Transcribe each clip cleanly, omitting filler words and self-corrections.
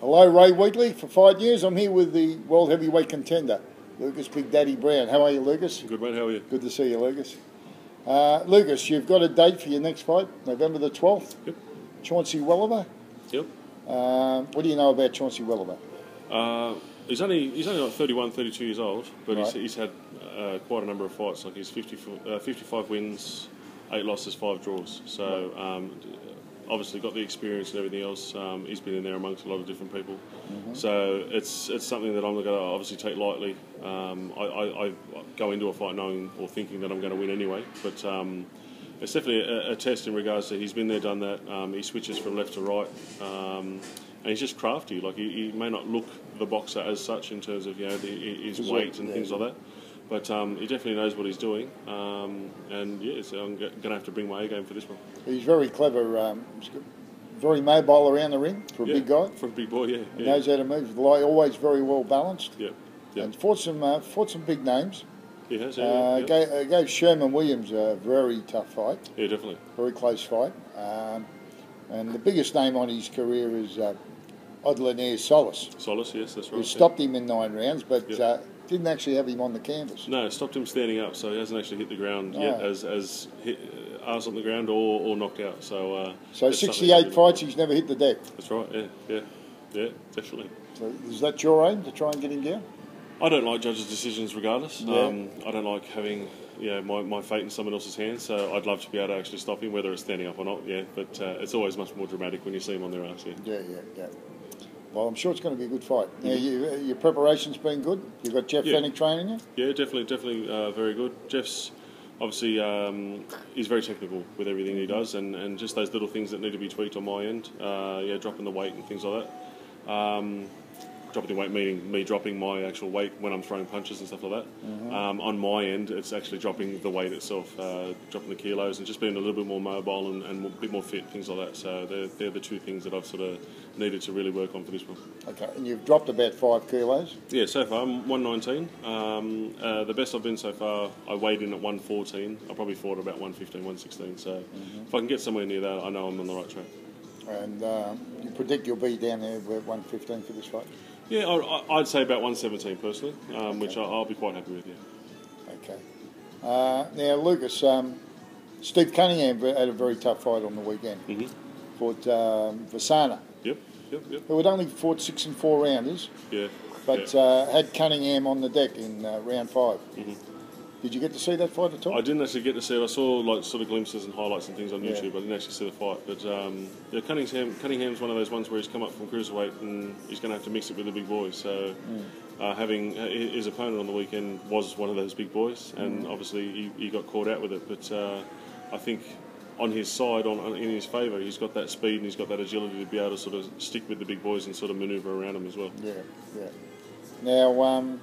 Hello, Ray Wheatley for Fightnews. I'm here with the world heavyweight contender, Lucas Big Daddy Browne. How are you, Lucas? Good, mate. How are you? Good to see you, Lucas. Lucas, you've got a date for your next fight, November the 12th. Yep. Chauncey Welliver. Yep. What do you know about Chauncey Welliver? He's only like 31, 32 years old, but Right. he's had quite a number of fights. Like he's 55 wins, 8 losses, 5 draws. So obviously got the experience and everything else. He's been in there amongst a lot of different people. Mm-hmm. So it's something that I'm not going to obviously take lightly. I go into a fight knowing or thinking that I'm going to win anyway, but it's definitely a test in regards to he's been there, done that. He switches from left to right, and he's just crafty. Like he may not look the boxer as such in terms of his weight and things like that, but he definitely knows what he's doing. And yeah, so I'm going to have to bring my A game for this one. He's very clever. Very mobile around the ring for a big guy. For a big boy, yeah. He knows how to move. Always very well balanced. Yeah. And fought some big names. He has. Gave Sherman Williams a very tough fight. Yeah, definitely. Very close fight. And the biggest name on his career is Odlanier Solis. Solis, yes, that's right. Who stopped him in 9 rounds, but didn't actually have him on the canvas. No, stopped him standing up, so he hasn't actually hit the ground yet as hit arse on the ground or knocked out. So 68 fights, he's never hit the deck. That's right, yeah, definitely. So is that your aim, to try and get him down? I don't like judges' decisions regardless. Yeah. I don't like having my fate in someone else's hands, so I'd love to be able to actually stop him, whether it's standing up or not, but it's always much more dramatic when you see him on their arse, Yeah. Well, I'm sure it's going to be a good fight. Now, your preparation's been good? You've got Jeff Fennick training you? Yeah, definitely very good. Jeff's obviously he's very technical with everything he does, and just those little things that need to be tweaked on my end, dropping the weight and things like that. Dropping the weight meaning me dropping my actual weight when I'm throwing punches and stuff like that. Mm-hmm. On my end, it's actually dropping the weight itself, dropping the kilos, and just being a little bit more mobile and a bit more fit, things like that. So they're the 2 things that I've sort of needed to really work on for this one. Okay, and you've dropped about 5 kilos? Yeah, so far I'm 119. The best I've been so far, I weighed in at 114. I probably fought about 115, 116. So if I can get somewhere near that, I know I'm on the right track. And you predict you'll be down there at 115 for this fight? Yeah, I'd say about 117 personally, which I'll be quite happy with, Okay. Now, Lucas, Steve Cunningham had a very tough fight on the weekend. Mm-hmm. Fought Vasana. Yep. Who had only fought 6 and 4 rounders. Yeah. But had Cunningham on the deck in round 5. Mm-hmm. Did you get to see that fight at all? I didn't actually get to see it. I saw sort of glimpses and highlights and things on YouTube. I didn't actually see the fight. But Cunningham's one of those ones where he's come up from cruiserweight and he's going to have to mix it with the big boys. So having his opponent on the weekend was one of those big boys, and obviously he got caught out with it. But I think on his side, in his favour, he's got that speed and he's got that agility to be able to sort of stick with the big boys and sort of manoeuvre around them as well. Yeah. Now,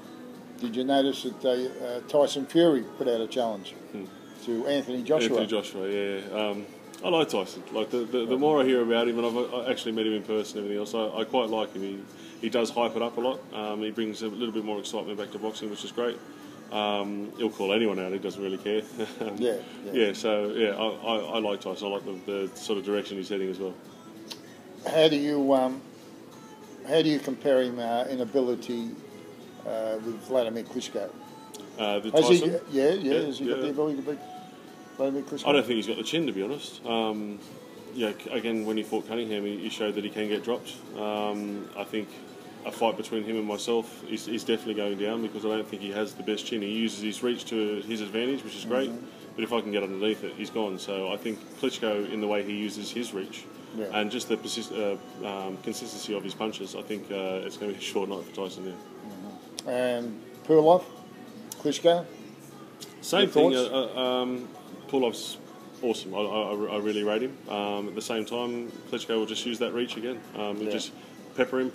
did you notice that Tyson Fury put out a challenge to Anthony Joshua? Anthony Joshua, yeah. I like Tyson. Like the more I hear about him, and I've actually met him in person and everything else, I quite like him. He does hype it up a lot. He brings a little bit more excitement back to boxing, which is great. He'll call anyone out. He doesn't really care. I like Tyson. I like the sort of direction he's heading as well. How do you compare him in ability with Vladimir Klitschko? Has he got the ability to beat Vladimir Klitschko? I don't think he's got the chin, to be honest. Again, when he fought Cunningham, he showed that he can get dropped. I think a fight between him and myself is definitely going down because I don't think he has the best chin. He uses his reach to his advantage, which is great, but if I can get underneath it, he's gone. So I think Klitschko, in the way he uses his reach, and just the consistency of his punches, I think it's going to be a short night for Tyson there. And Pulov's, Klitschko? Same thing. Pulov's awesome. I really rate him. At the same time, Klitschko will just use that reach again. Just pepper him.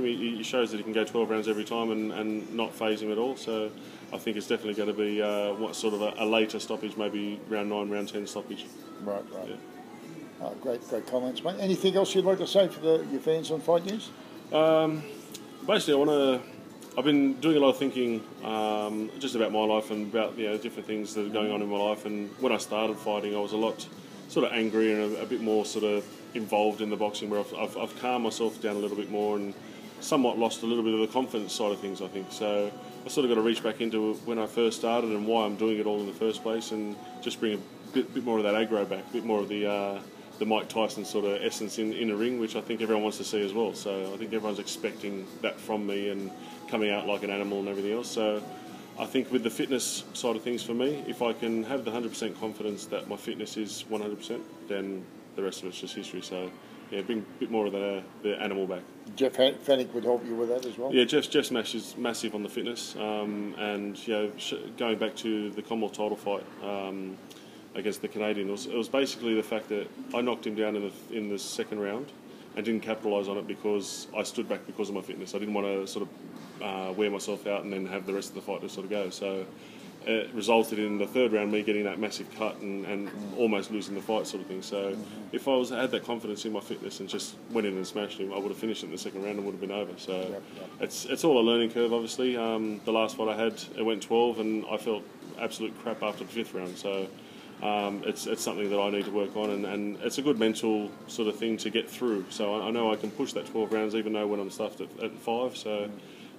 He shows that he can go 12 rounds every time and not faze him at all. So I think it's definitely going to be sort of a later stoppage, maybe round 9, round 10 stoppage. Right. Yeah. Oh, great comments, mate. Anything else you'd like to say for your fans on Fightnews? Basically, I've been doing a lot of thinking just about my life and about different things that are going on in my life. And when I started fighting, I was a lot sort of angry and a bit more sort of involved in the boxing, where I've calmed myself down a little bit more and somewhat lost a little bit of the confidence side of things, I think. So I sort of got to reach back into when I first started and why I'm doing it all in the first place, and just bring a bit more of that aggro back, a bit more of the Mike Tyson sort of essence in a ring, which I think everyone wants to see as well. So I think everyone's expecting that from me and coming out like an animal and everything else. So I think with the fitness side of things for me, if I can have the 100% confidence that my fitness is 100%, then the rest of it's just history. So yeah, bring a bit more of the animal back. Jeff Fennick would help you with that as well? Yeah, Jeff's match is massive on the fitness. And going back to the Commonwealth title fight against the Canadian, it was basically the fact that I knocked him down in the second round and didn't capitalise on it because I stood back because of my fitness. I didn't want to sort of wear myself out and then have the rest of the fight to sort of go. So it resulted in the third round me getting that massive cut and almost losing the fight sort of thing. So if I had that confidence in my fitness and just went in and smashed him, I would have finished it in the second round and would have been over. So it's all a learning curve, obviously. The last fight I had, it went 12 and I felt absolute crap after the fifth round. So it's something that I need to work on, and it's a good mental sort of thing to get through. So I know I can push that 12 rounds even though when I'm stuffed at 5. So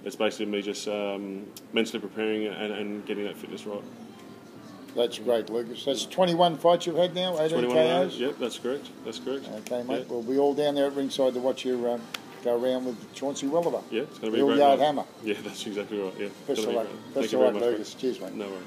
it's basically me just mentally preparing and getting that fitness right. That's great, Lucas. That's 21 fights you've had now, 18 KOs? Yep, that's correct. Okay, mate. Yeah. We'll be all down there at ringside to watch you go around with Chauncey Welliver. Yeah, it's going to be a Real great Yard night. Hammer. Yeah, that's exactly right. Yeah. Best of luck. Best of luck, Lucas. Cheers, mate. No worries.